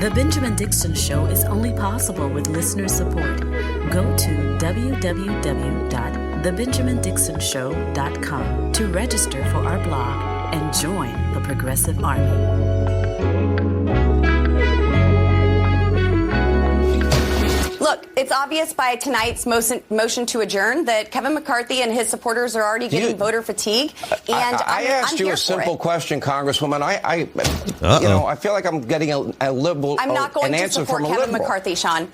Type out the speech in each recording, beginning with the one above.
The Benjamin Dixon Show is only possible with listener support. Go to www.thebenjamindixonshow.com to register for our blog and join the Progressive Army. Look, it's obvious by tonight's motion to adjourn that Kevin McCarthy and his supporters are already getting voter fatigue. And I asked you a simple question, Congresswoman. I feel like I'm getting a liberal. I'm not going to support Kevin McCarthy, Sean.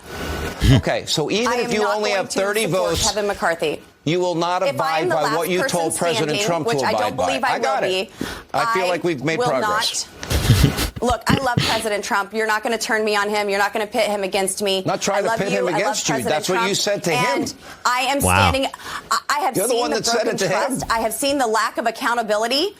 Okay, so even if you only have 30 votes, Kevin McCarthy, you will not abide by what you told President Trump to abide by. Which I don't believe I will be. I feel like we've made progress. Look, I love President Trump. You're not going to turn me on him. You're not going to pit him against me. Not trying to pit him against you. That's what you said to him. And I am standing. I have You're the seen one that said it to trust. him. I have seen the lack of accountability.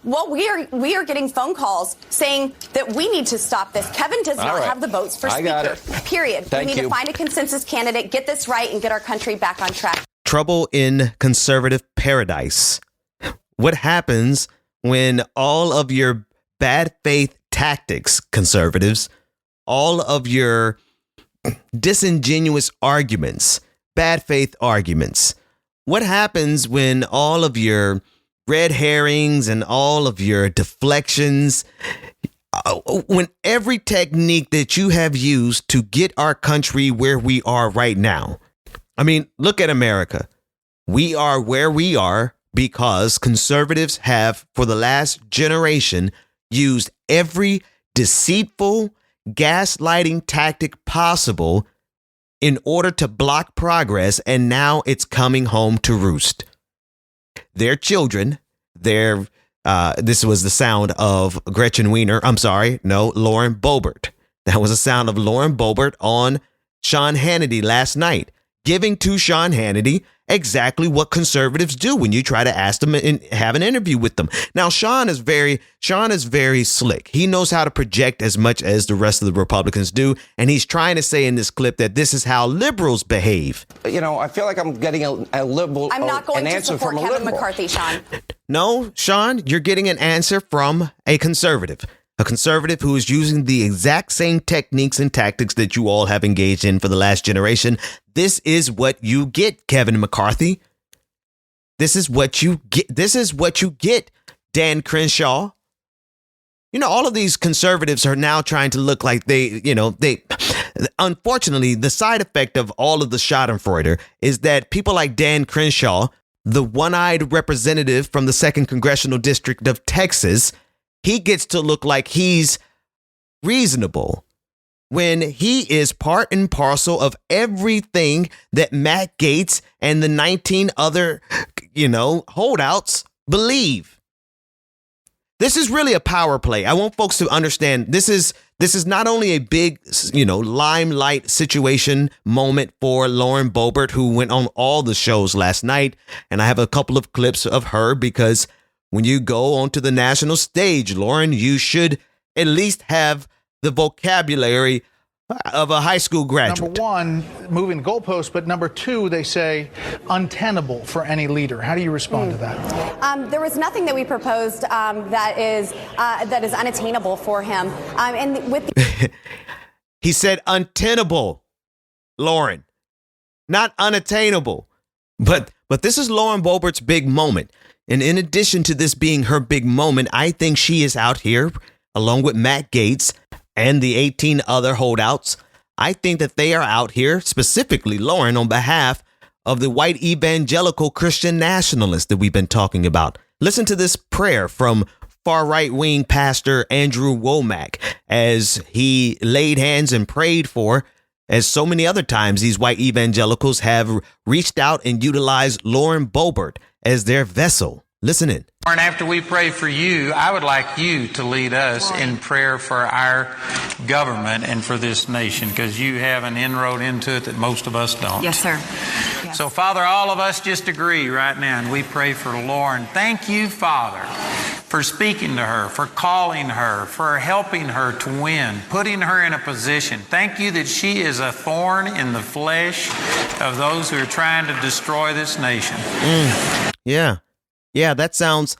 Well, we are getting phone calls saying that we need to stop this. Kevin does not have the votes for Speaker. Period. We need to find a consensus candidate, get this right, and get our country back on track. Trouble in conservative paradise. What happens when all of your bad faith tactics, conservatives, all of your disingenuous arguments, bad faith arguments? What happens when all of your red herrings and all of your deflections, when every technique that you have used to get our country where we are right now? I mean, look at America. We are where we are because conservatives have, for the last generation, used every deceitful, gaslighting tactic possible in order to block progress, and now it's coming home to roost. Their children, this was the sound of Lauren Boebert. That was the sound of Lauren Boebert on Sean Hannity last night, giving to Sean Hannity exactly what conservatives do when you try to ask them and have an interview with them. Now, Sean is very slick. He knows how to project as much as the rest of the Republicans do. And he's trying to say in this clip that this is how liberals behave. You know, I feel like I'm getting a liberal. I'm not going to support Kevin McCarthy, Sean. No, Sean, you're getting an answer from a conservative who is using the exact same techniques and tactics that you all have engaged in for the last generation. This is what you get, Kevin McCarthy. This is what you get. This is what you get, Dan Crenshaw. You know, all of these conservatives are now trying to look like they, unfortunately, the side effect of all of the schadenfreude is that people like Dan Crenshaw, the one-eyed representative from the 2nd Congressional District of Texas, he gets to look like he's reasonable when he is part and parcel of everything that Matt Gaetz and the 19 other, holdouts believe. This is really a power play. I want folks to understand this is not only a big, limelight situation moment for Lauren Boebert, who went on all the shows last night. And I have a couple of clips of her because when you go onto the national stage, Lauren, you should at least have the vocabulary of a high school graduate. Number one, moving goalposts, but number two, they say untenable for any leader. How do you respond to that? There was nothing that we proposed that is unattainable for him. And with he said untenable, Lauren, not unattainable. But this is Lauren Boebert's big moment. And in addition to this being her big moment, I think she is out here, along with Matt Gaetz and the 18 other holdouts. I think that they are out here, specifically Lauren, on behalf of the white evangelical Christian nationalists that we've been talking about. Listen to this prayer from far right-wing pastor Andrew Womack as he laid hands and prayed for, as so many other times these white evangelicals have reached out and utilized Lauren Boebert as their vessel. Listen in. And after we pray for you, I would like you to lead us in prayer for our government and for this nation, because you have an inroad into it that most of us don't. Yes, sir. Yes. So, Father, all of us just agree right now, and we pray for Lauren. Thank you, Father, for speaking to her, for calling her, for helping her to win, putting her in a position. Thank you that she is a thorn in the flesh of those who are trying to destroy this nation. Yeah, that sounds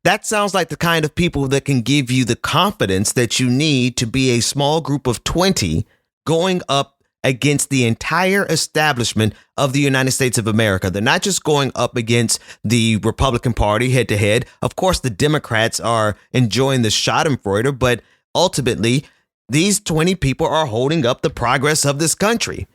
That sounds like the kind of people that can give you the confidence that you need to be a small group of 20 going up against the entire establishment of the United States of America. They're not just going up against the Republican Party head to head. Of course, the Democrats are enjoying the schadenfreude, but ultimately, these 20 people are holding up the progress of this country.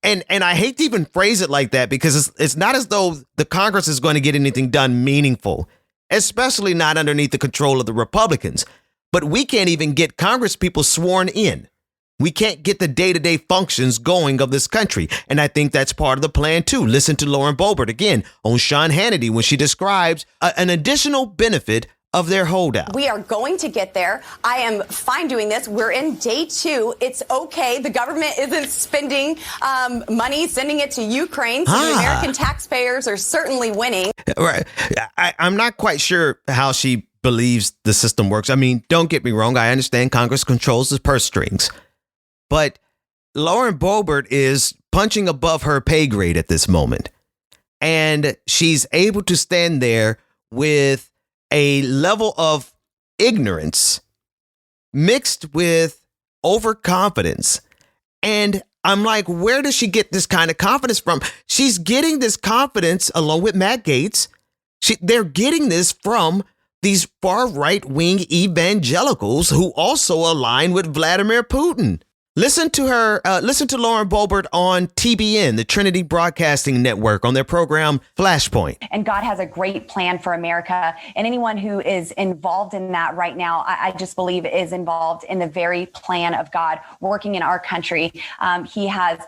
And I hate to even phrase it like that, because it's not as though the Congress is going to get anything done meaningful, especially not underneath the control of the Republicans. But we can't even get Congress people sworn in. We can't get the day-to-day functions going of this country. And I think that's part of the plan, too. Listen to Lauren Boebert again on Sean Hannity when she describes an additional benefit of their holdout. We are going to get there. I am fine doing this. We're in day 2. It's okay. The government isn't spending money, sending it to Ukraine. So the American taxpayers are certainly winning. Right. I'm not quite sure how she believes the system works. I mean, don't get me wrong. I understand Congress controls the purse strings. But Lauren Boebert is punching above her pay grade at this moment. And she's able to stand there with a level of ignorance mixed with overconfidence. And I'm like, where does she get this kind of confidence from? She's getting this confidence along with Matt Gaetz. They're getting this from these far right wing evangelicals who also align with Vladimir Putin. Listen to Lauren Boebert on TBN, the Trinity Broadcasting Network, on their program Flashpoint. And God has a great plan for America. And anyone who is involved in that right now, I just believe is involved in the very plan of God working in our country. He has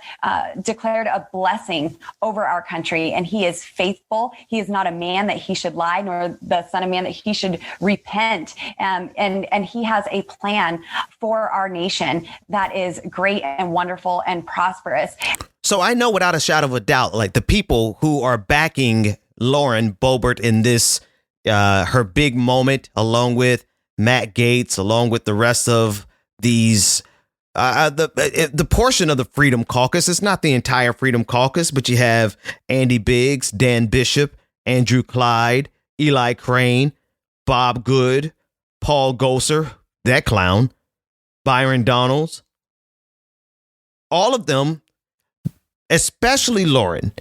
declared a blessing over our country, and he is faithful. He is not a man that he should lie, nor the son of man that he should repent. And he has a plan for our nation that is great and wonderful and prosperous. So I know without a shadow of a doubt, like the people who are backing Lauren Boebert in this, her big moment, along with Matt Gaetz, along with the rest of these, the portion of the Freedom Caucus. It's not the entire Freedom Caucus, but you have Andy Biggs, Dan Bishop, Andrew Clyde, Eli Crane, Bob Good, Paul Gosar, that clown, Byron Donalds. All of them, especially Lauren,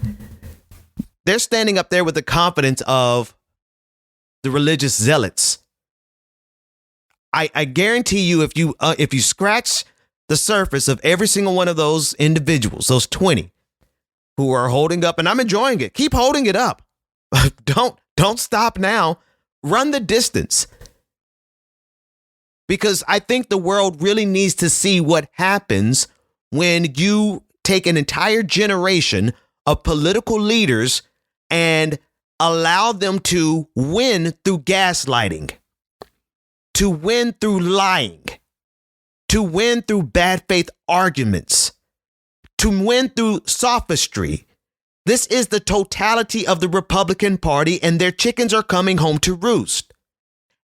they're standing up there with the confidence of the religious zealots. I guarantee you, if you scratch the surface of every single one of those individuals, those 20 who are holding up, and I'm enjoying it, keep holding it up. Don't stop now. Run the distance. Because I think the world really needs to see what happens when you take an entire generation of political leaders and allow them to win through gaslighting, to win through lying, to win through bad faith arguments, to win through sophistry. This is the totality of the Republican Party, and their chickens are coming home to roost.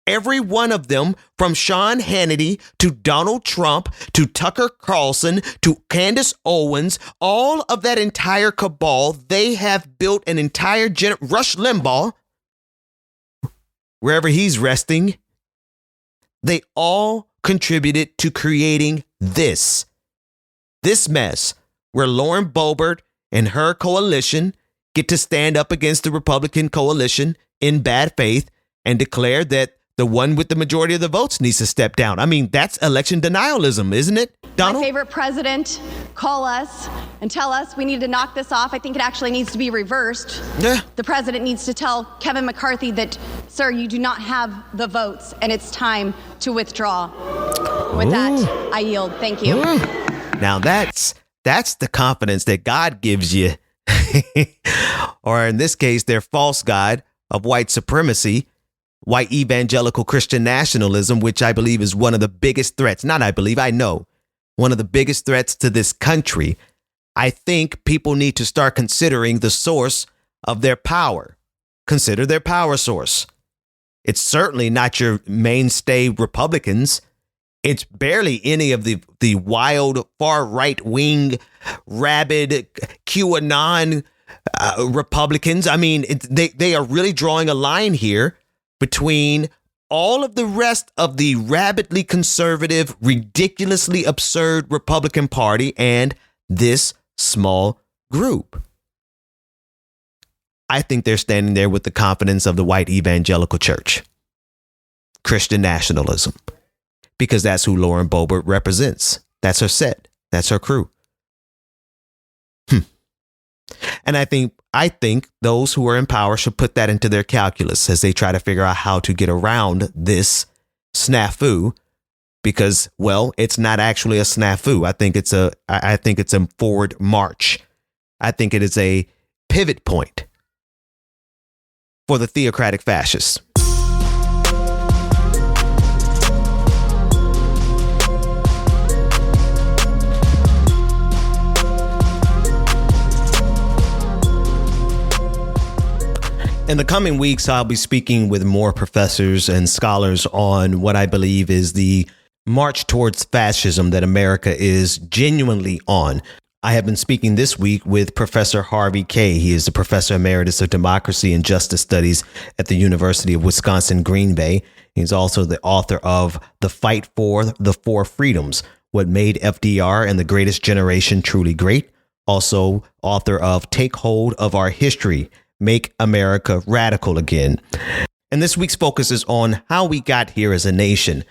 Every one of them, from Sean Hannity to Donald Trump to Tucker Carlson to Candace Owens, all of that entire cabal, they have built an entire Rush Limbaugh, wherever he's resting, they all contributed to creating this mess where Lauren Boebert and her coalition get to stand up against the Republican coalition in bad faith and declare that the one with the majority of the votes needs to step down. I mean, that's election denialism, isn't it, Donald? My favorite president call us and tell us we need to knock this off. I think it actually needs to be reversed. Yeah. The president needs to tell Kevin McCarthy that, sir, you do not have the votes and it's time to withdraw. With that, I yield. Thank you. Now that's the confidence that God gives you. Or in this case, their false god of white supremacy, white evangelical Christian nationalism, which I believe is one of the biggest threats. Not I believe, I know. One of the biggest threats to this country. I think people need to start considering the source of their power. Consider their power source. It's certainly not your mainstay Republicans. It's barely any of the wild, far right-wing, rabid QAnon Republicans. I mean, they are really drawing a line here between all of the rest of the rabidly conservative, ridiculously absurd Republican Party and this small group. I think they're standing there with the confidence of the white evangelical church. Christian nationalism. Because that's who Lauren Boebert represents. That's her set. That's her crew. And I think those who are in power should put that into their calculus as they try to figure out how to get around this snafu, because, well, it's not actually a snafu. I think it's a forward march. I think it is a pivot point for the theocratic fascists. In the coming weeks, I'll be speaking with more professors and scholars on what I believe is the march towards fascism that America is genuinely on. I have been speaking this week with Professor Harvey Kaye. He is the Professor Emeritus of Democracy and Justice Studies at the University of Wisconsin-Green Bay. He's also the author of The Fight for the Four Freedoms, What Made FDR and the Greatest Generation Truly Great. Also author of Take Hold of Our History, Make America Radical Again. And this week's focus is on how we got here as a nation.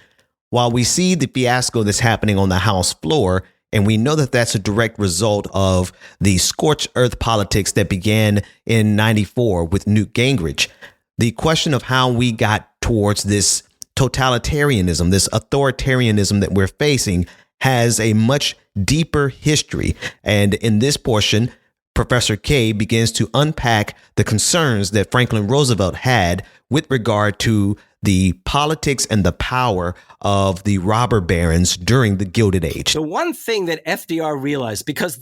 While we see the fiasco that's happening on the House floor, and we know that that's a direct result of the scorched earth politics that began in '94 with Newt Gingrich, the question of how we got towards this totalitarianism, this authoritarianism that we're facing, has a much deeper history. And in this portion, Professor Kaye begins to unpack the concerns that Franklin Roosevelt had with regard to the politics and the power of the robber barons during the Gilded Age. The one thing that FDR realized, because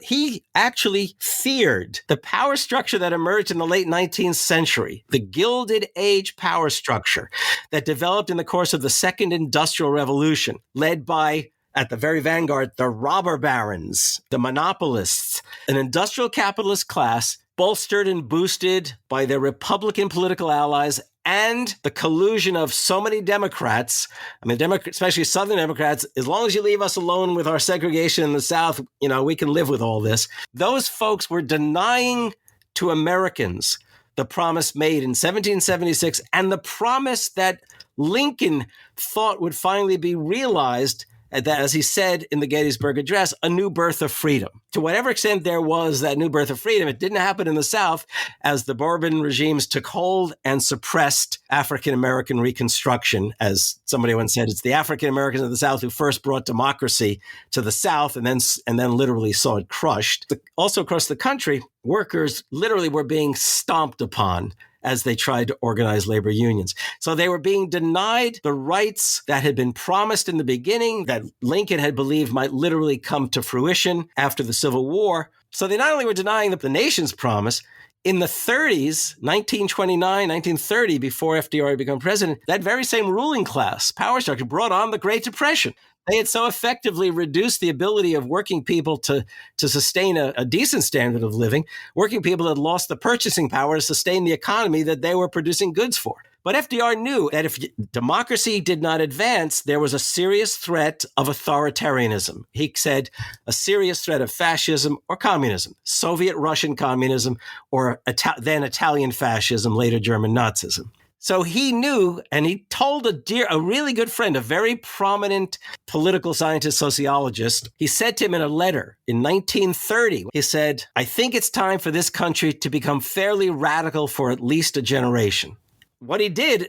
he actually feared the power structure that emerged in the late 19th century, the Gilded Age power structure that developed in the course of the Second Industrial Revolution, led by, at the very vanguard, the robber barons, the monopolists, an industrial capitalist class bolstered and boosted by their Republican political allies and the collusion of so many Democrats. I mean, especially Southern Democrats, as long as you leave us alone with our segregation in the South, we can live with all this. Those folks were denying to Americans the promise made in 1776 and the promise that Lincoln thought would finally be realized, that, as he said in the Gettysburg Address, a new birth of freedom. To whatever extent there was that new birth of freedom, it didn't happen in the South as the Bourbon regimes took hold and suppressed African-American Reconstruction. As somebody once said, it's the African-Americans of the South who first brought democracy to the South and then literally saw it crushed. Also across the country, workers literally were being stomped upon as they tried to organize labor unions. So they were being denied the rights that had been promised in the beginning, that Lincoln had believed might literally come to fruition after the Civil War. So they not only were denying the nation's promise, in the 30s, 1929, 1930, before FDR had become president, that very same ruling class power structure brought on the Great Depression. They had so effectively reduced the ability of working people to sustain a decent standard of living. Working people had lost the purchasing power to sustain the economy that they were producing goods for. But FDR knew that if democracy did not advance, there was a serious threat of authoritarianism. He said a serious threat of fascism or communism, Soviet Russian communism, or then Italian fascism, later German Nazism. So he knew, and he told a really good friend, a very prominent political scientist, sociologist, he said to him in a letter in 1930, he said, "I think it's time for this country to become fairly radical for at least a generation." What he did,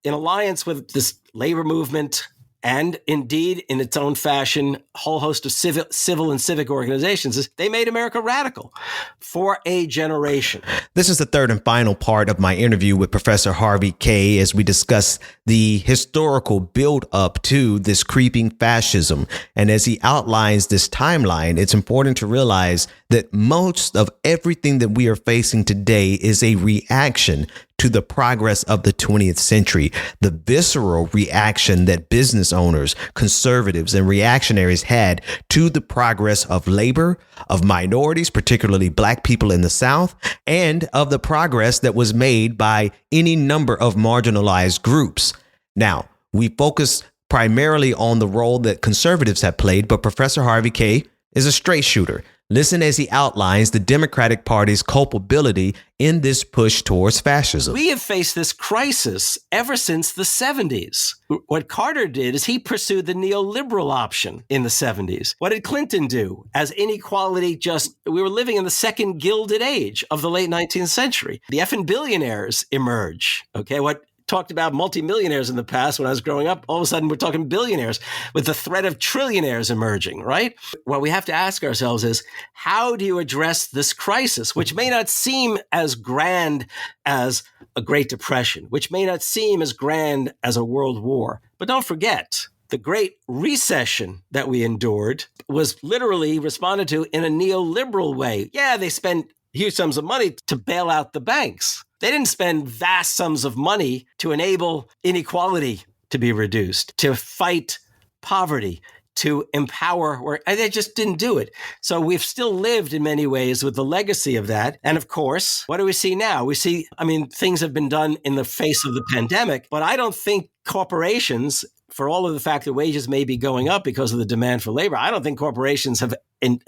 in alliance with this labor movement, and indeed, in its own fashion, a whole host of civil and civic organizations, is they made America radical for a generation. This is the third and final part of my interview with Professor Harvey Kaye as we discuss the historical build up to this creeping fascism. And as he outlines this timeline, it's important to realize that most of everything that we are facing today is a reaction to the progress of the 20th century. The visceral reaction that business owners, conservatives, and reactionaries had to the progress of labor, of minorities, particularly black people in the South, and of the progress that was made by any number of marginalized groups. Now, we focus primarily on the role that conservatives have played, but Professor Harvey Kaye is a straight shooter. Listen as he outlines the Democratic Party's culpability in this push towards fascism. We have faced this crisis ever since the 70s. What Carter did is he pursued the neoliberal option in the 70s. What did Clinton do? As inequality we were living in the second Gilded Age of the late 19th century. The effing billionaires emerge. Okay, what talked about multimillionaires in the past when I was growing up, all of a sudden we're talking billionaires with the threat of trillionaires emerging, right? What we have to ask ourselves is, how do you address this crisis, which may not seem as grand as a Great Depression, which may not seem as grand as a world war? But don't forget, the Great Recession that we endured was literally responded to in a neoliberal way. Yeah, they spent huge sums of money to bail out the banks. They didn't spend vast sums of money to enable inequality to be reduced, to fight poverty, to empower. They just didn't do it. So we've still lived in many ways with the legacy of that. And of course, what do we see now? We see, things have been done in the face of the pandemic, but I don't think corporations, for all of the fact that wages may be going up because of the demand for labor, I don't think corporations have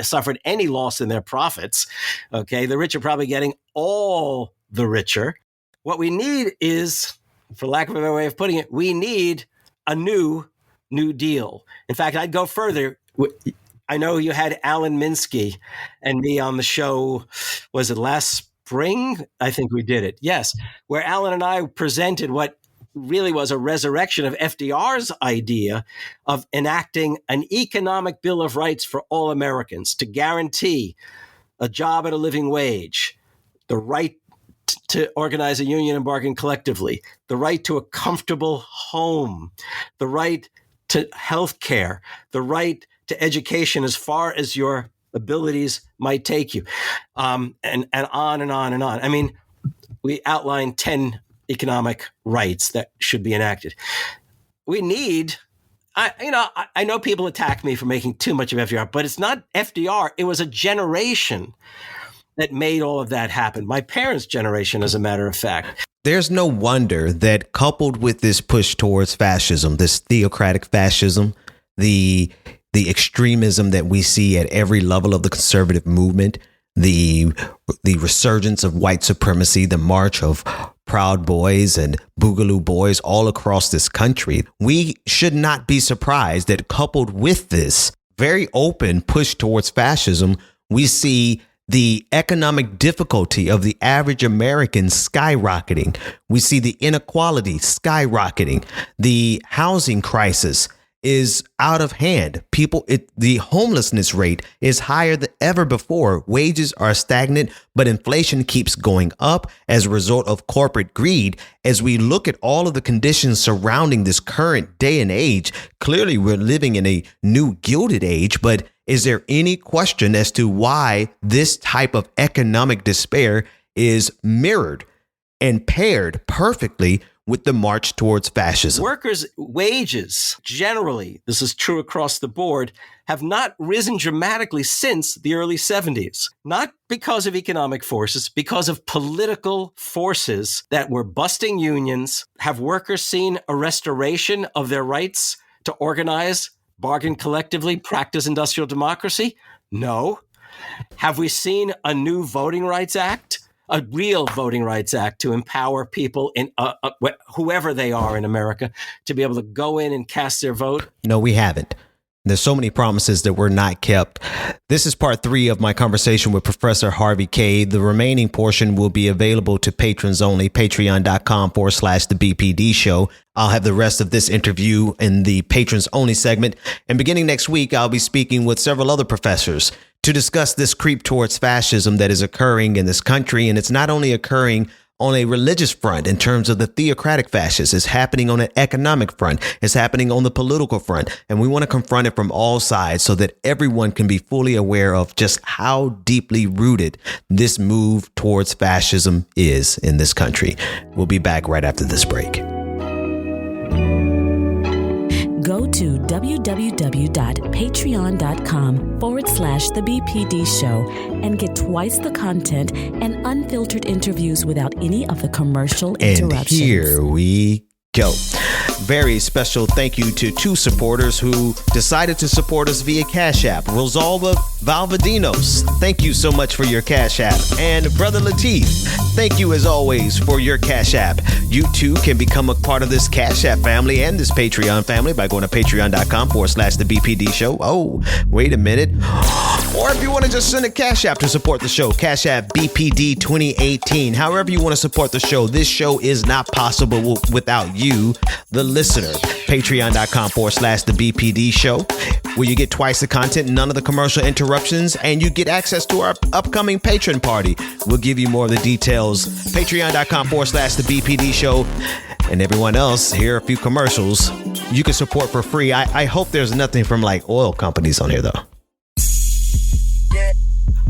suffered any loss in their profits. Okay, the rich are probably getting all the richer. What we need is, for lack of a better way of putting it, we need a New Deal. In fact, I'd go further. I know you had Alan Minsky and me on the show, was it last spring? I think we did it. Yes, where Alan and I presented what really was a resurrection of FDR's idea of enacting an economic bill of rights for all Americans to guarantee a job at a living wage, the right to organize a union and bargain collectively, the right to a comfortable home, the right to health care, the right to education as far as your abilities might take you, and on and on and on. We outlined 10 economic rights that should be enacted. We need, I know people attack me for making too much of FDR, but it's not FDR. It was a generation that made all of that happen. My parents' generation, as a matter of fact. There's no wonder that coupled with this push towards fascism, this theocratic fascism, the extremism that we see at every level of the conservative movement, the resurgence of white supremacy, the march of Proud Boys and Boogaloo Boys all across this country, we should not be surprised that coupled with this very open push towards fascism, we see the economic difficulty of the average American skyrocketing. We see the inequality skyrocketing. The housing crisis is out of hand. The homelessness rate is higher than ever before. Wages are stagnant, but inflation keeps going up as a result of corporate greed. As we look at all of the conditions surrounding this current day and age, clearly we're living in a new Gilded Age, but is there any question as to why this type of economic despair is mirrored and paired perfectly with the march towards fascism? Workers' wages, generally, this is true across the board, have not risen dramatically since the early 70s. Not because of economic forces, because of political forces that were busting unions. Have workers seen a restoration of their rights to organize, bargain collectively, practice industrial democracy? No. Have we seen a new Voting Rights Act? A real Voting Rights Act to empower people in whoever they are in America to be able to go in and cast their vote? No, we haven't. There's so many promises that were not kept. This is part 3 of my conversation with Professor Harvey Kaye. The remaining portion will be available to patrons only, patreon.com/the BPD show. I'll have the rest of this interview in the patrons only segment. And beginning next week, I'll be speaking with several other professors to discuss this creep towards fascism that is occurring in this country. And it's not only occurring on a religious front in terms of the theocratic fascists. It's happening on an economic front. It's happening on the political front. And we want to confront it from all sides so that everyone can be fully aware of just how deeply rooted this move towards fascism is in this country. We'll be back right after this break. Go to www.patreon.com/The BPD Show and get twice the content and unfiltered interviews without any of the commercial interruptions. And here we go. Very special thank you to two supporters who decided to support us via Cash App. Rosalba Valvadinos, thank you so much for your Cash App. And Brother Lateef, thank you as always for your Cash App. You too can become a part of this Cash App family and this Patreon family by going to patreon.com/The BPD Show. Oh, wait a minute. Or if you want to just send a Cash App to support the show, Cash App BPD 2018. However you want to support the show, this show is not possible without you, the listener. Patreon.com/The BPD Show, where you get twice the content, none of the commercial interruptions, and you get access to our upcoming patron party. We'll give you more of the details. Patreon.com/The BPD Show. And everyone else, here are a few commercials you can support for free. I hope there's nothing from like oil companies on here, though.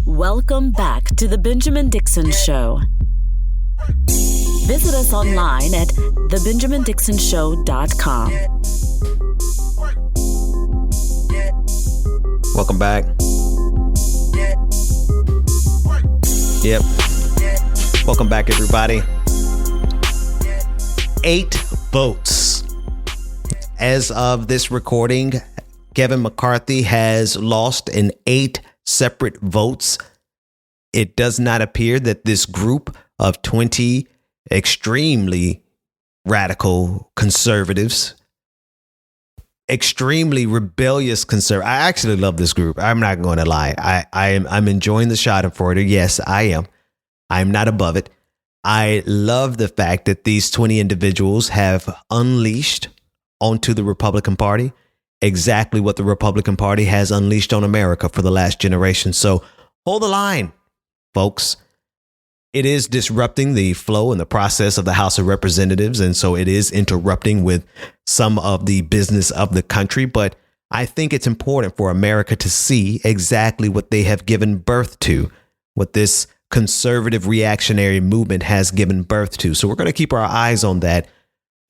Welcome back to the Benjamin Dixon Show. Visit us online at thebenjamindixonshow.com. Welcome back. Yep. Welcome back, everybody. 8 votes. As of this recording, Kevin McCarthy has lost in 8 separate votes. It does not appear that this group of 20 extremely radical conservatives, extremely rebellious conservatives. I actually love this group. I'm not going to lie. I'm enjoying the Schadenfreude. Yes, I am. I'm not above it. I love the fact that these 20 individuals have unleashed onto the Republican Party exactly what the Republican Party has unleashed on America for the last generation. So hold the line, folks. It is disrupting the flow and the process of the House of Representatives. And so it is interrupting with some of the business of the country. But I think it's important for America to see exactly what they have given birth to, what this conservative reactionary movement has given birth to. So we're going to keep our eyes on that.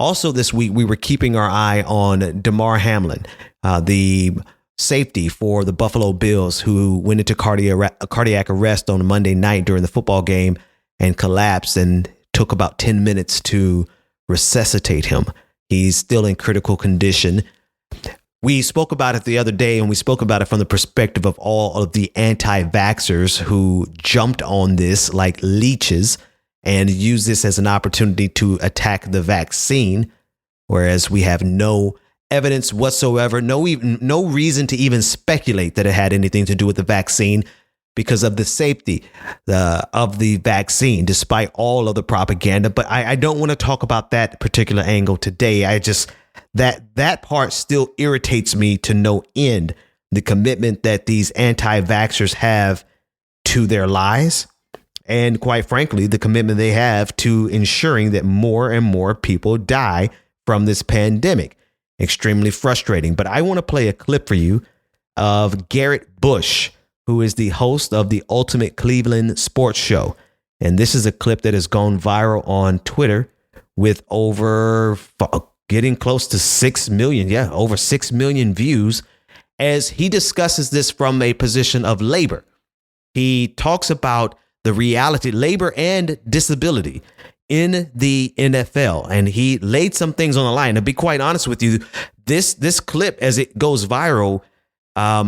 Also this week, we were keeping our eye on Damar Hamlin, the safety for the Buffalo Bills, who went into cardiac arrest on Monday night during the football game and collapsed, and took about 10 minutes to resuscitate him. He's still in critical condition. We spoke about it the other day, and we spoke about it from the perspective of all of the anti-vaxxers who jumped on this like leeches and used this as an opportunity to attack the vaccine, whereas we have no evidence whatsoever, no reason to even speculate that it had anything to do with the vaccine because of the safety of the vaccine, despite all of the propaganda. But I don't want to talk about that particular angle today. I just that part still irritates me to no end. The commitment that these anti-vaxxers have to their lies, and quite frankly, the commitment they have to ensuring that more and more people die from this pandemic. Extremely frustrating. But I want to play a clip for you of Garrett Bush, who is the host of the Ultimate Cleveland Sports Show. And this is a clip that has gone viral on Twitter with over getting close to 6 million. Yeah, over 6 million views, as he discusses this from a position of labor. He talks about the reality, labor and disability in the NFL. And he laid some things on the line. To be quite honest with you, this clip, as it goes viral,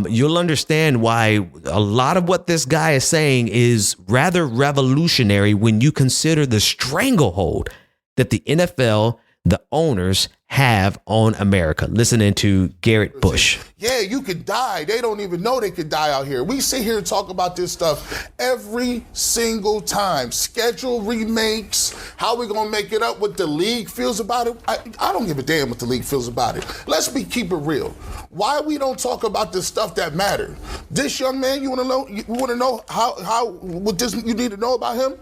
you'll understand why a lot of what this guy is saying is rather revolutionary when you consider the stranglehold that the NFL, the owners, have on America. Listening to Garrett Bush. Yeah, you could die. They don't even know they could die out here. We sit here and talk about this stuff every single time. Schedule remakes, how we gonna make it up, what the league feels about it. I don't give a damn what the league feels about it. Let's keep it real. Why we don't talk about the stuff that matter? This young man, you wanna know how what this you need to know about him?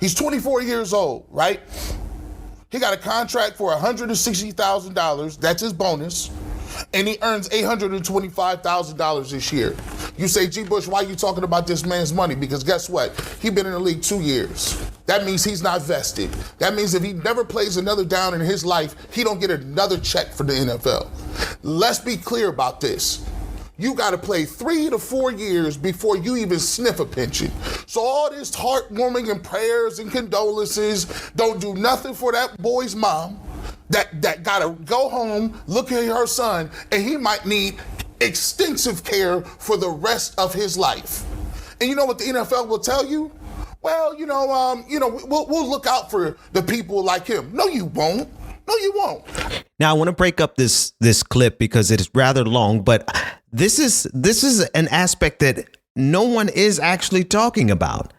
He's 24 years old, right? He got a contract for $160,000. That's his bonus. And he earns $825,000 this year. You say, G. Bush, why are you talking about this man's money? Because guess what? He's been in the league 2 years. That means he's not vested. That means if he never plays another down in his life, he don't get another check from the NFL. Let's be clear about this. You got to play 3 to 4 years before you even sniff a pension. So all this heartwarming and prayers and condolences don't do nothing for that boy's mom that got to go home, look at her son, and he might need extensive care for the rest of his life. And you know what the NFL will tell you? Well, we'll look out for the people like him. No, you won't. No, you won't. Now, I want to break up this clip because it is rather long, but this is an aspect that no one is actually talking about.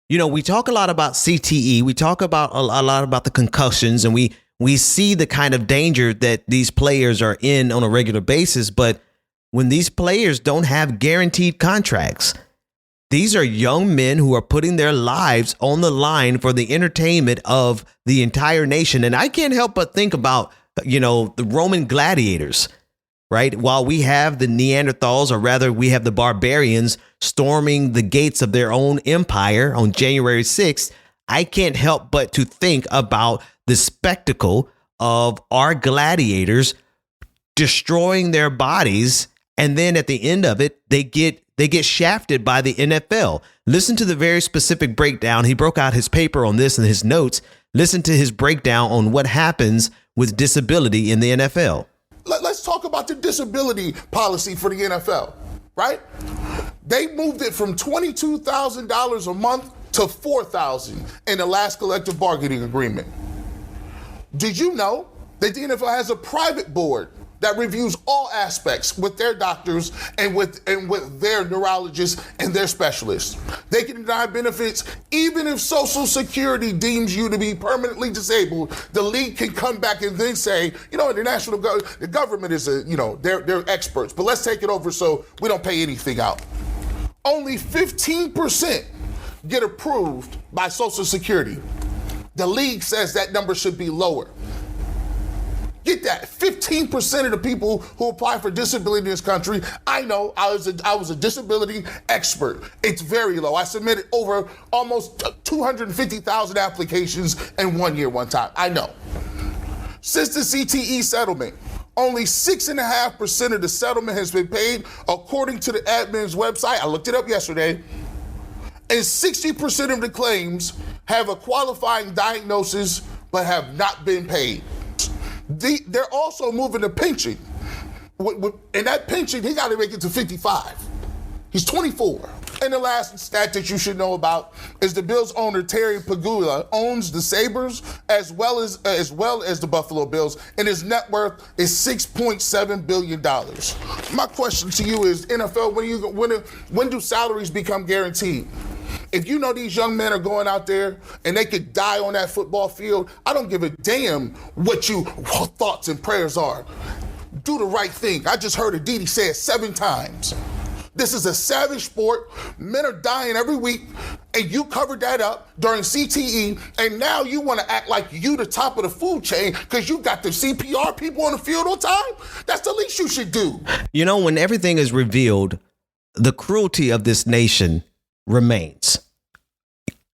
You know, we talk a lot about CTE. We talk about a lot about the concussions, and we see the kind of danger that these players are in on a regular basis. But when these players don't have guaranteed contracts, these are young men who are putting their lives on the line for the entertainment of the entire nation. And I can't help but think about, the Roman gladiators, right? While we have the Neanderthals, or rather we have the barbarians storming the gates of their own empire on January 6th, I can't help but to think about the spectacle of our gladiators destroying their bodies. And then at the end of it, they get shafted by the NFL. Listen to the very specific breakdown. He broke out his paper on this and his notes. Listen to his breakdown on what happens with disability in the NFL. Let's talk about the disability policy for the NFL, right? They moved it from $22,000 a month to $4,000 in the last collective bargaining agreement. Did you know that the NFL has a private board that reviews all aspects with their doctors and with their neurologists and their specialists? They can deny benefits even if Social Security deems you to be permanently disabled. The league can come back and then say, the government is they're experts, but let's take it over so we don't pay anything out. Only 15% get approved by Social Security. The league says that number should be lower. Get that. 15% of the people who apply for disability in this country, I know, I was a disability expert. It's very low. I submitted over almost 250,000 applications in 1 year one time. I know. Since the CTE settlement, only 6.5% of the settlement has been paid, according to the admin's website. I looked it up yesterday. And 60% of the claims have a qualifying diagnosis but have not been paid. They're also moving the pension. And that pension, he got to make it to 55. He's 24. And the last stat that you should know about is the Bills owner Terry Pegula owns the Sabres as well as the Buffalo Bills, and his net worth is $6.7 billion. My question to you is, NFL, when do salaries become guaranteed? If you know these young men are going out there and they could die on that football field, I don't give a damn what your thoughts and prayers are. Do the right thing. I just heard Aditi say it 7 times. This is a savage sport. Men are dying every week, and you covered that up during CTE, and now you want to act like you the top of the food chain because you got the CPR people on the field on time? That's the least you should do. When everything is revealed, the cruelty of this nation remains.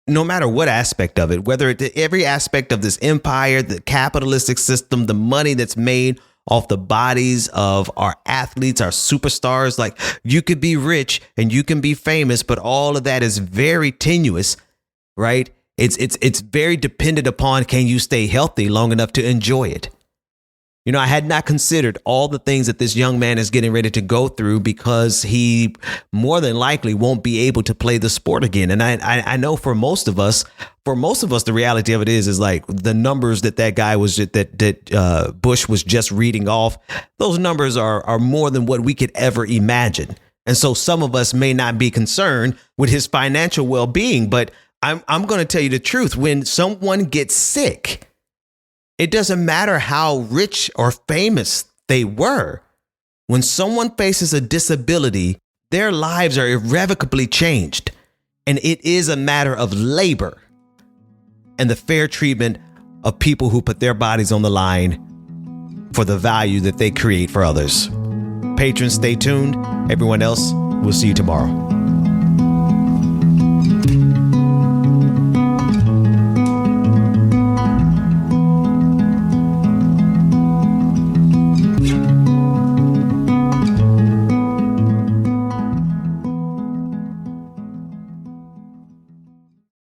No matter what aspect of it, whether it's every aspect of this empire, the capitalistic system, the money that's made off the bodies of our athletes, our superstars. Like, you could be rich and you can be famous, but all of that is very tenuous, right? It's very dependent upon, can you stay healthy long enough to enjoy it? I had not considered all the things that this young man is getting ready to go through because he more than likely won't be able to play the sport again. And I know for most of us, the reality of it is like the numbers that guy was that Bush was just reading off. Those numbers are more than what we could ever imagine. And so some of us may not be concerned with his financial well-being, but I'm going to tell you the truth. When someone gets sick, it doesn't matter how rich or famous they were. When someone faces a disability, their lives are irrevocably changed. And it is a matter of labor and the fair treatment of people who put their bodies on the line for the value that they create for others. Patrons, stay tuned. Everyone else, we'll see you tomorrow.